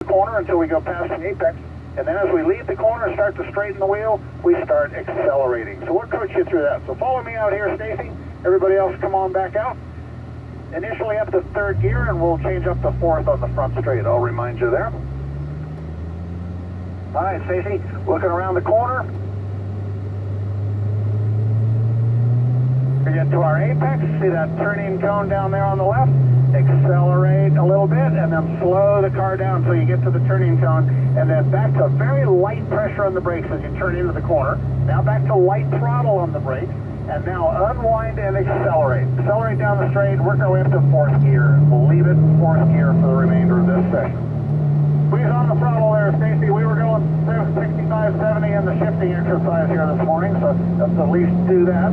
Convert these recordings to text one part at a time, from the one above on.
corner until we go past the apex. And then as we leave the corner and start to straighten the wheel, we start accelerating. So we'll coach you through that. So follow me out here, Stacy. Everybody else come on back out. Initially up to third gear, and we'll change up to fourth on the front straight. I'll remind you there. All right, Stacy, looking around the corner. We get to our apex, see that turning cone down there on the left? Accelerate a little bit and then slow the car down until you get to the turning cone, and then back to very light pressure on the brakes as you turn into the corner. Now back to light throttle on the brakes, and now unwind and accelerate. Accelerate down the straight, work our way up to fourth gear. We'll leave it in fourth gear for the remainder of this session. Squeeze on the throttle there, Stacy. We were going 65, 70 in the shifting exercise here this morning, so let's at least do that.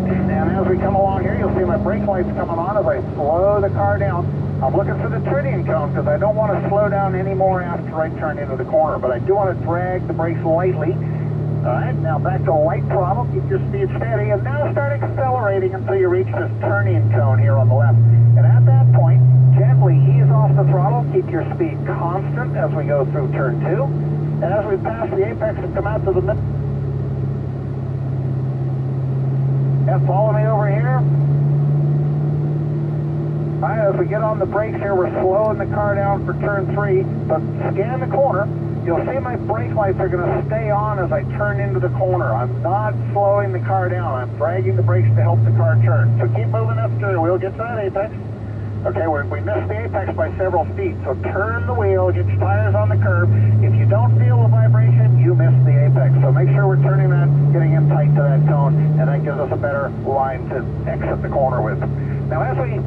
And as we come along here, you'll see my brake lights coming on as I slow the car down. I'm looking for the turning cone because I don't want to slow down anymore after I turn into the corner, but I do want to drag the brakes lightly. All right, now back to light throttle, keep your speed steady, and now start accelerating until you reach this turning cone here on the left. And at that point, gently ease off the throttle, keep your speed constant as we go through turn 2. And as we pass the apex and come out to the middle, and follow me over here. All right, as we get on the brakes here, we're slowing the car down for turn 3, but scan the corner. You'll see my brake lights are going to stay on as I turn into the corner. I'm not slowing the car down. I'm dragging the brakes to help the car turn. So keep moving that steering wheel, get to that apex. Okay, we missed the apex by several feet, so turn the wheel, get your tires on the curb. If you don't feel the vibration, you missed the apex. So make sure we're turning that, getting in tight to that cone, and that gives us a better line to exit the corner with. Now as we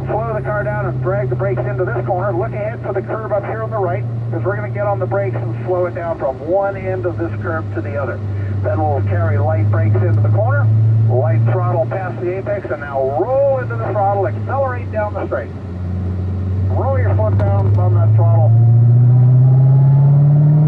slow the car down and drag the brakes into this corner, look ahead for the curb up here on the right, because we're going to get on the brakes and slow it down from one end of this curb to the other. Then we'll carry light brakes into the corner, light throttle past the apex, and now roll into the throttle, accelerate down the straight. Roll your foot down on that throttle.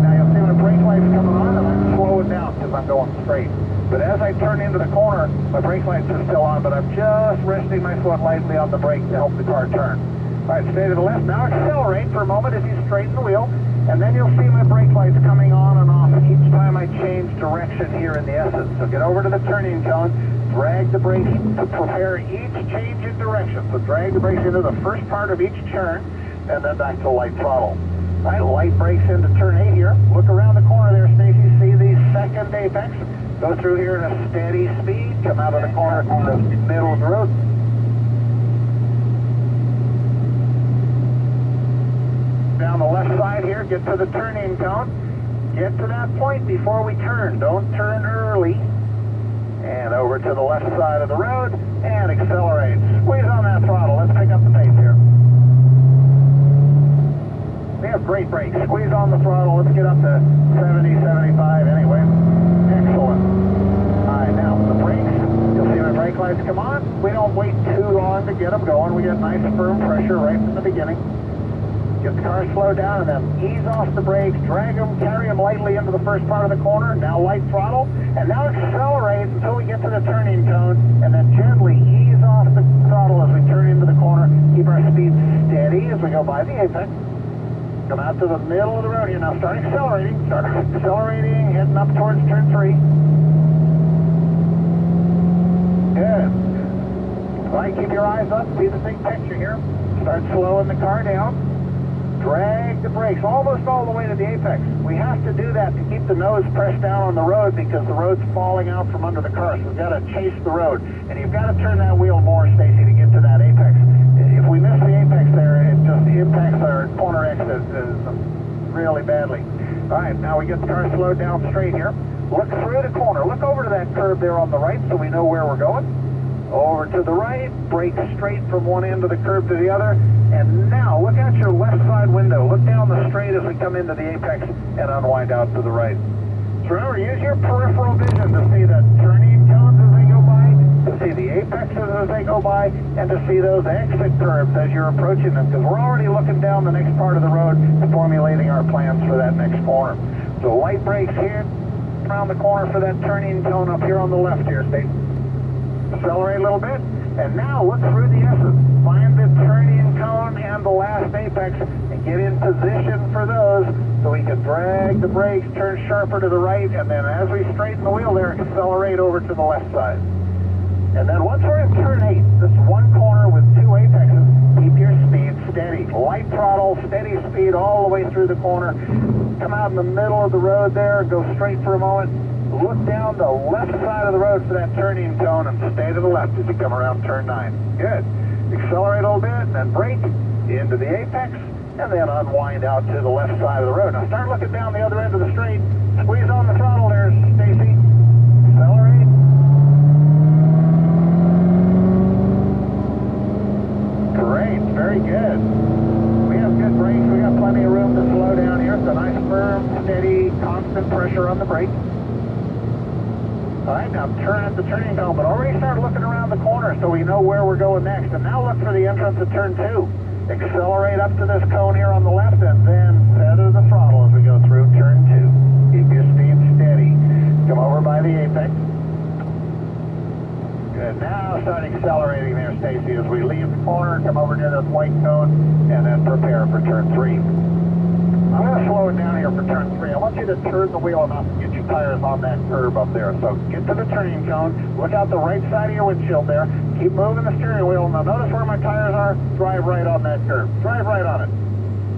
Now you'll see my brake lights coming on, and I'm slowing down because I'm going straight. But as I turn into the corner, my brake lights are still on, but I'm just resting my foot lightly on the brake to help the car turn. All right, stay to the left. Now accelerate for a moment as you straighten the wheel, and then you'll see my brake lights coming on and off each time I change direction here in the S's. So get over to the turning cone, drag the brakes to prepare each change in direction. So drag the brakes into the first part of each turn, and then back to light throttle. All right, light brakes into turn 8 here. Look around the corner there, Stacy. See the second apex. Go through here in a steady speed. Come out of the corner in the middle of the road. Down the left side here, get to the turning cone. Get to that point before we turn. Don't turn early. And over to the left side of the road and accelerate. Squeeze on that throttle. Let's pick up the pace here. We have great brakes. Squeeze on the throttle. Let's get up to 70, 75 anyway. Excellent. All right, now the brakes. You'll see my brake lights come on. We don't wait too long to get them going. We get nice firm pressure right from the beginning. Get the car slowed down and then ease off the brakes, drag them, carry them lightly into the first part of the corner. Now light throttle, and now accelerate until we get to the turning cone, and then gently ease off the throttle as we turn into the corner. Keep our speed steady as we go by the apex. Come out to the middle of the road here. Now start accelerating. Start accelerating, heading up towards turn 3. Good. All right, keep your eyes up. See the big picture here. Start slowing the car down. Drag the brakes almost all the way to the apex. We have to do that to keep the nose pressed down on the road because the road's falling out from under the car. So we've got to chase the road. And you've got to turn that wheel more, Stacy, to get to that apex. If we miss the apex there, it just impacts our corner exit really badly. All right, now we get the car slowed down straight here. Look through the corner. Look over to that curb there on the right so we know where we're going. Over to the right, brake straight from one end of the curb to the other. And now look out your left side window. Look down the straight as we come into the apex and unwind out to the right. So remember, use your peripheral vision to see the turning cones as they go by, to see the apexes as they go by, and to see those exit curves as you're approaching them, because we're already looking down the next part of the road and formulating our plans for that next corner. So light brakes here, around the corner for that turning cone up here on the left here, Steve. Accelerate a little bit, and now look through the S's. Find the turning cone and the last apex, and get in position for those. drag the brakes, turn sharper to the right, and then as we straighten the wheel there, accelerate over to the left side. And then once we're in turn 8, this one corner with 2 apexes, keep your speed steady. Light throttle, steady speed all the way through the corner. Come out in the middle of the road there, go straight for a moment. Look down the left side of the road for that turning cone and stay to the left as you come around turn 9. Good. Accelerate a little bit and then brake into the apex and then unwind out to the left side of the road. Now start looking down the other end of the straight. Squeeze on the throttle there, Stacy. Accelerate. Great, very good. We have good brakes. We got plenty of room to slow down here. It's a nice, firm, steady, constant pressure on the brake. All right, now turn at the turning cone, but already start looking around the corner so we know where we're going next. And now look for the entrance of turn 2. Accelerate up to this cone here on the left and then feather the throttle as we go through turn 2. Keep your speed steady. Come over by the apex. Good. Now start accelerating there, Stacy, as we leave the corner, come over near this white cone, and then prepare for turn 3. I'm going to slow it down here for turn 3. I want you to turn the wheel enough to get your tires on that curb up there. So get to the turning cone, look out the right side of your windshield there, keep moving the steering wheel. Now notice where my tires are, drive right on that curb. Drive right on it.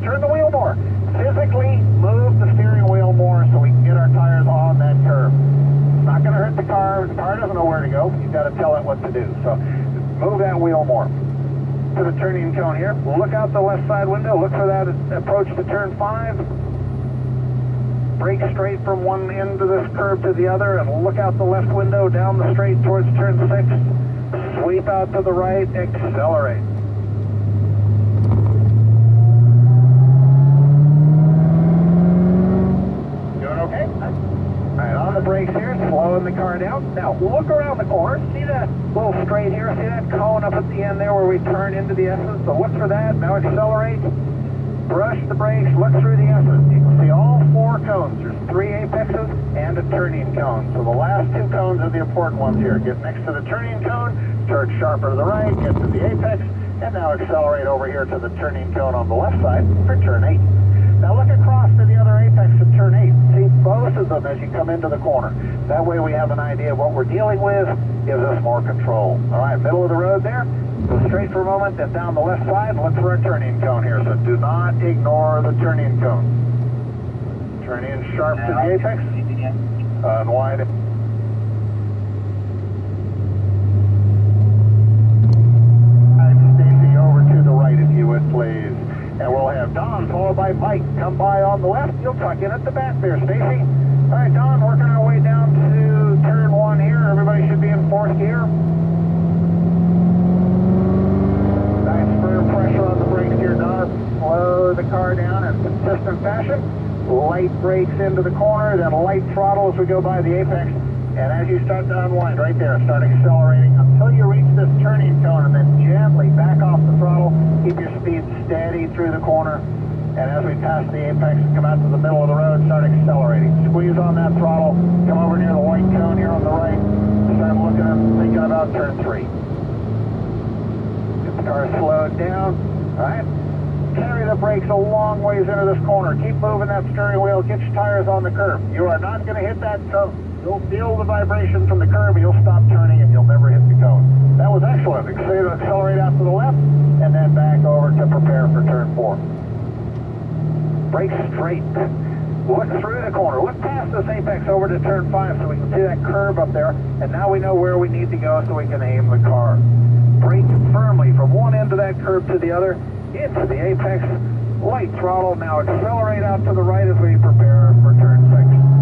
Turn the wheel more. Physically move the steering wheel more so we can get our tires on that curb. It's not going to hurt the car. The car doesn't know where to go. You've got to tell it what to do. So move that wheel more. To the turning cone here. Look out the left side window. Look for that approach to turn 5. Brake straight from one end of this curve to the other and look out the left window down the straight towards turn 6. Sweep out to the right. Accelerate. Doing okay? All right, on the brakes here, slowing the car down. Now, look around the corner. See that little straight here? See that cone up at the end there where we turn into the S's? So look for that. Now accelerate. Brush the brakes. Look through the S's. You can see all 4 cones. There's 3 apexes and a turning cone. So the last 2 cones are the important ones here. Get next to the turning cone, turn sharper to the right, get to the apex, and now accelerate over here to the turning cone on the left side for turn 8. Now look across to the other apex of turn 8. See both of them as you come into the corner. That way we have an idea of what we're dealing with, gives us more control. All right, middle of the road there. Go straight for a moment, then down the left side, look for a turning cone here. So do not ignore the turning cone. Turn in sharp to the apex. Unwind it. Stacy, over to the right if you would, please. And we'll have Don followed by Mike come by on the left. You'll tuck in at the back there, Stacy. All right, Don, working our way down to turn 1 here. Everybody should be in 4th gear. Nice firm pressure on the brakes here, Don. Slow the car down in consistent fashion. Light brakes into the corner, then light throttle as we go by the apex. And as you start to unwind right there, start accelerating until you reach this turning cone and then gently back off the throttle. Keep your speed steady through the corner. And as we pass the apex and come out to the middle of the road, start accelerating. Squeeze on that throttle. Come over near the white cone here on the right. Start looking and thinking about turn 3. Get the car slowed down. All right. Carry the brakes a long ways into this corner. Keep moving that steering wheel. Get your tires on the curb. You are not going to hit that cone. You'll feel the vibration from the curb, you'll stop turning, and you'll never hit the cone. That was excellent. Accelerate out to the left, and then back over to prepare for turn 4. Brake straight. Look through the corner. Look past this apex over to turn 5 so we can see that curve up there, and now we know where we need to go so we can aim the car. Brake firmly from one end of that curve to the other, into the apex. Light throttle. Now accelerate out to the right as we prepare for turn 6.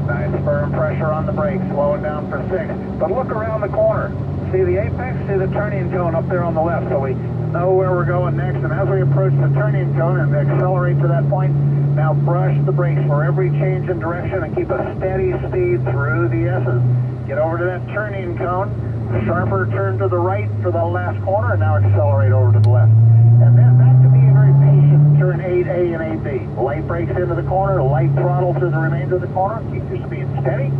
Nice firm pressure on the brakes, slowing down for 6. But look around the corner. See the apex, see the turning cone up there on the left, so we know where we're going next. And as we approach the turning cone and accelerate to that point, now brush the brakes for every change in direction and keep a steady speed through the S's. Get over to that turning cone, sharper turn to the right for the last corner, and now accelerate over to the left. And then back to being very patient, turn 8A and 8B. Light brakes into the corner, light throttle through the remainder of the corner, keep your speed steady.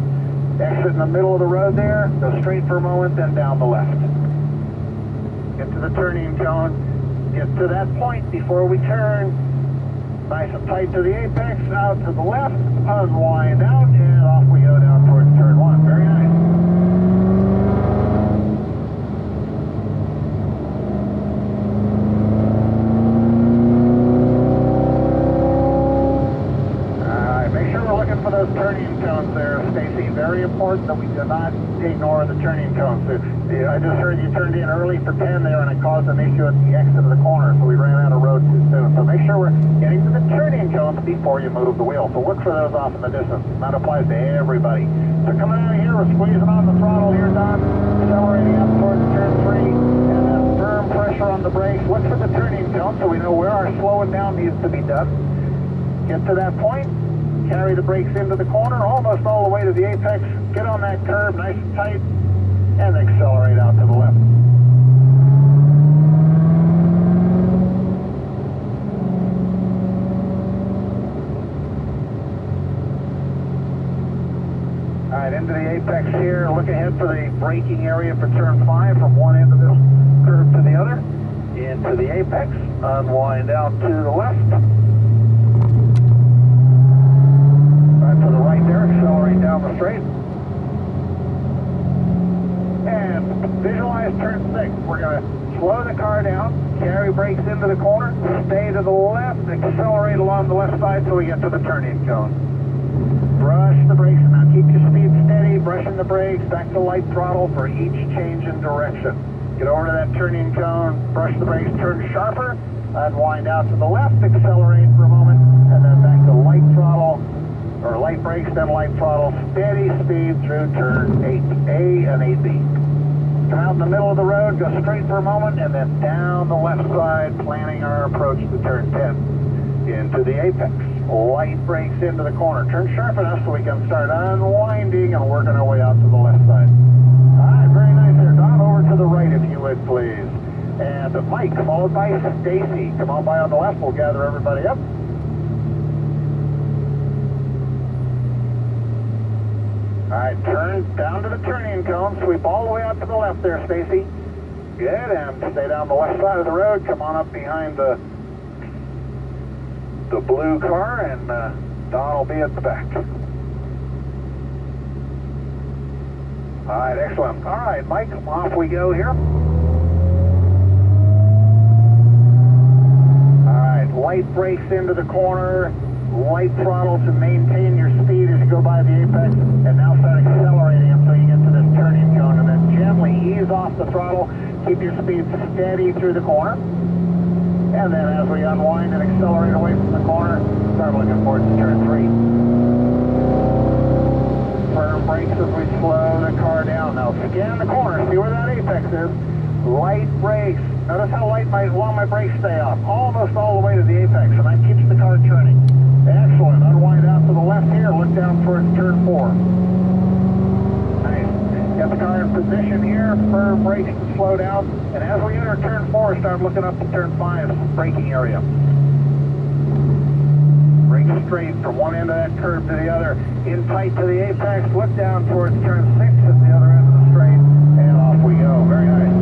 Exit in the middle of the road there, go straight for a moment, then down the left. Get to the turning cone, Get to that point before we turn. Nice and tight to the apex, out to the left, unwind out, and off we go down towards turn 1. Very nice. Those turning cones there, Stacy. Very important that we do not ignore the turning cones. I just heard you turned in early for 10 there, and it caused an issue at the exit of the corner, so we ran out of road too soon. So make sure we're getting to the turning cones before you move the wheel. So look for those off in the distance. That applies to everybody. So coming out of here, we're squeezing on the throttle here, Don. Accelerating up towards turn 3, and then firm pressure on the brakes. Look for the turning cones so we know where our slowing down needs to be done. Get to that point. Carry the brakes into the corner, almost all the way to the apex. Get on that curb nice and tight, and accelerate out to the left. All right, into the apex here. Look ahead for the braking area for turn 5 from one end of this curve to the other. Into the apex, unwind out to the left. To the right there, accelerate down the straight. And visualize turn 6. We're going to slow the car down, carry brakes into the corner, stay to the left, accelerate along the left side till we get to the turning cone. Brush the brakes, and now keep your speed steady, brushing the brakes, back to light throttle for each change in direction. Get over to that turning cone, brush the brakes, turn sharper, unwind out to the left, accelerate for a moment, and then back to light throttle, or light brakes, then light throttle, steady speed through turn 8A and 8B. Come out in the middle of the road, go straight for a moment, and then down the left side, planning our approach to turn 10. Into the apex, light brakes into the corner. Turn sharp enough so we can start unwinding and working our way out to the left side. All right, very nice there, Don. Over to the right, if you would, please. And Mike, followed by Stacy. Come on by on the left, we'll gather everybody up. All right, turn down to the turning cone. Sweep all the way out to the left there, Stacy. Good, and stay down the left side of the road. Come on up behind the blue car, and Don will be at the back. All right, excellent. All right, Mike, off we go here. All right, light brakes into the corner. Light throttle to maintain your speed as you go by the apex, and now start accelerating until you get to this turning cone, and then gently ease off the throttle, keep your speed steady through the corner, and then as we unwind and accelerate away from the corner, start looking forward to turn 3. Firm brakes as we slow the car down. Now scan the corner, see where that apex is. Light brakes. Notice how long my brakes stay off, almost all the way to the apex, and that keeps the car turning. Excellent. Unwind out to the left here. Look down towards turn 4. Nice. Get the car in position here. Firm brakes to slow down. And as we enter turn 4, start looking up to turn 5's braking area. Brake straight from one end of that curve to the other. In tight to the apex. Look down towards turn 6 at the other end of the straight. And off we go. Very nice.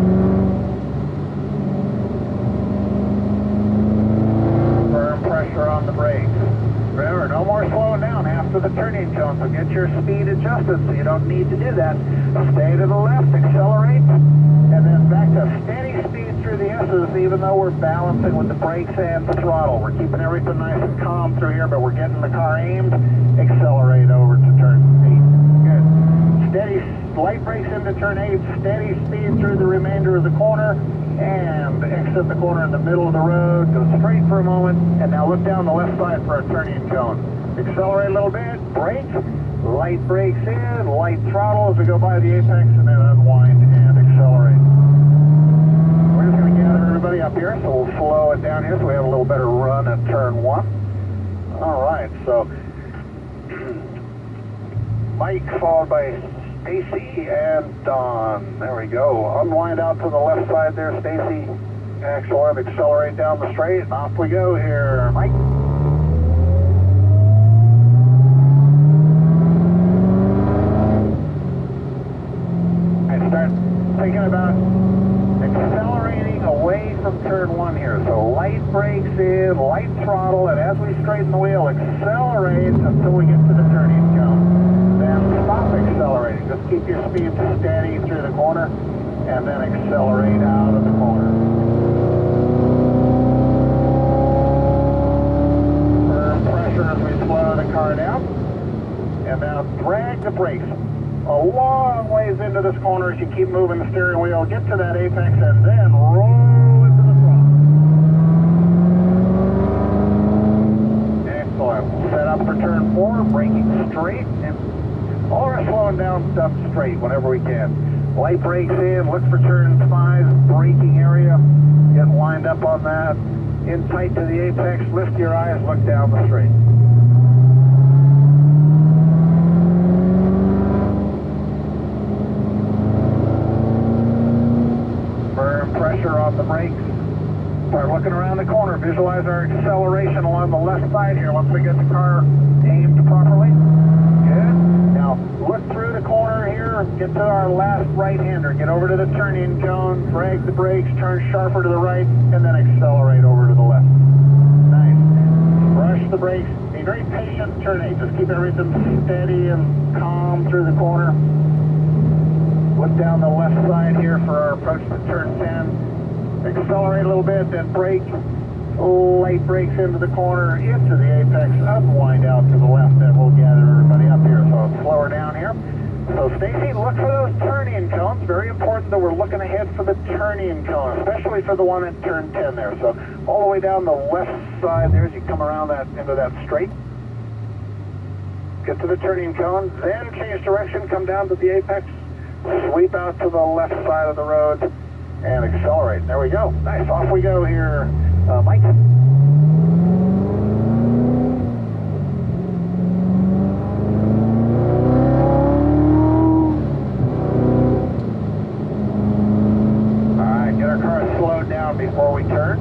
Firm pressure on the brakes. Remember, no more slowing down after the turning cone, so get your speed adjusted so you don't need to do that. Stay to the left, accelerate, and then back to steady speed through the S's, even though we're balancing with the brakes and the throttle. We're keeping everything nice and calm through here, but we're getting the car aimed. Accelerate over to turn 8. Good. Steady, light brakes into turn 8, steady speed through the remainder of the corner, and exit the corner in the middle of the road, go straight for a moment, and now look down the left side for a turning cone. Accelerate a little bit, brake, light brakes in, light throttle as we go by the apex, and then unwind and accelerate. We're just going to gather everybody up here, so we'll slow it down here so we have a little better run at turn 1. All right, so Mike followed by Stacy and Don. There we go. Unwind out to the left side there, Stacy. Excellent. Accelerate down the straight, and off we go here, Mike. I start thinking about accelerating away from turn 1 here. So light brakes in, light throttle, and as we straighten the wheel, accelerate until we get to the turning cone. Then stop accelerating. Just keep your speed steady through the corner, and then accelerate out of the corner. Firm pressure as we slow the car down. And now drag the brakes a long ways into this corner as you keep moving the steering wheel. Get to that apex and then roll into the throttle. Excellent. Set up for turn 4, braking straight, and all our slowing down stuff straight whenever we can. Light brakes in, look for turn 5, braking area. Get lined up on that. In tight to the apex, lift your eyes, look down the straight. Pressure on the brakes. Start looking around the corner. Visualize our acceleration along the left side here once we get the car aimed properly. Good. Now look through the corner here. Get to our last right-hander. Get over to the turning cone. Drag the brakes. Turn sharper to the right. And then accelerate over to the left. Nice. Brush the brakes. Be very patient. Turn 8. Just keep everything steady and calm through the corner. Look down the left side here for our approach to turn 10. Accelerate a little bit, then brake. Light brakes into the corner, into the apex, unwind out to the left, then we'll gather everybody up here. So slower down here. So Stacy, look for those turning cones. Very important that we're looking ahead for the turning cone, especially for the one at turn 10 there. So all the way down the left side there as you come around that into that straight. Get to the turning cone, then change direction, come down to the apex. Sweep out to the left side of the road and accelerate. There we go. Nice. Off we go here, Mike. All right, get our car slowed down before we turn.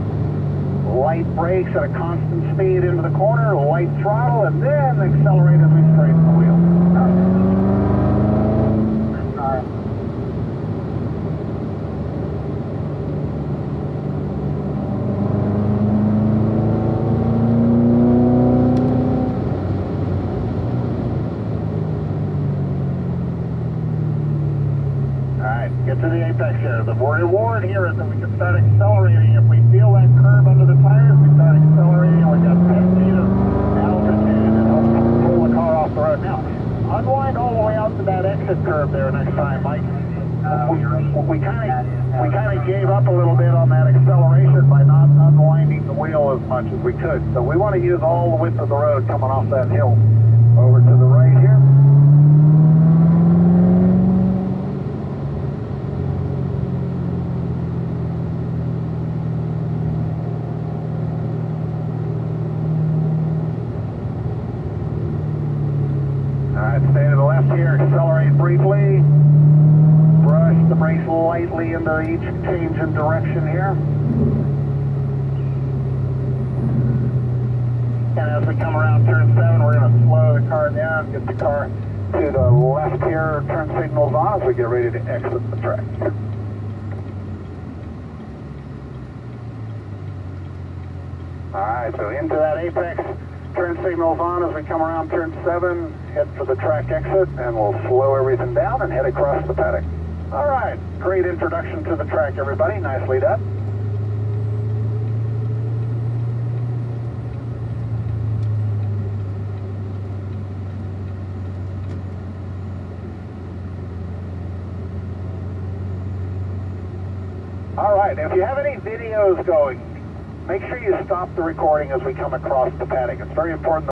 Light brakes at a constant speed into the corner, light throttle, and then accelerate as we straighten the wheel. Get to the apex here. The reward here is that we can start accelerating. If we feel that curve under the tires, we start accelerating, and we got 10 feet of altitude that helps pull the car off the road. Now, unwind all the way out to that exit curve there next time, Mike. We kind of gave up a little bit on that acceleration by not unwinding the wheel as much as we could. So we want to use all the width of the road coming off that hill. Over to the right here. Stay to the left here, accelerate briefly, brush the brakes lightly into each change in direction here. And as we come around turn 7, we're going to slow the car down, get the car to the left here, turn signals on as we get ready to exit the track. Alright, so into that apex. Turn signals on as we come around turn 7, head for the track exit, and we'll slow everything down and head across the paddock. All right, great introduction to the track, everybody. Nicely done. All right, if you have any videos going, make sure you stop the recording as we come across the paddock. It's very important.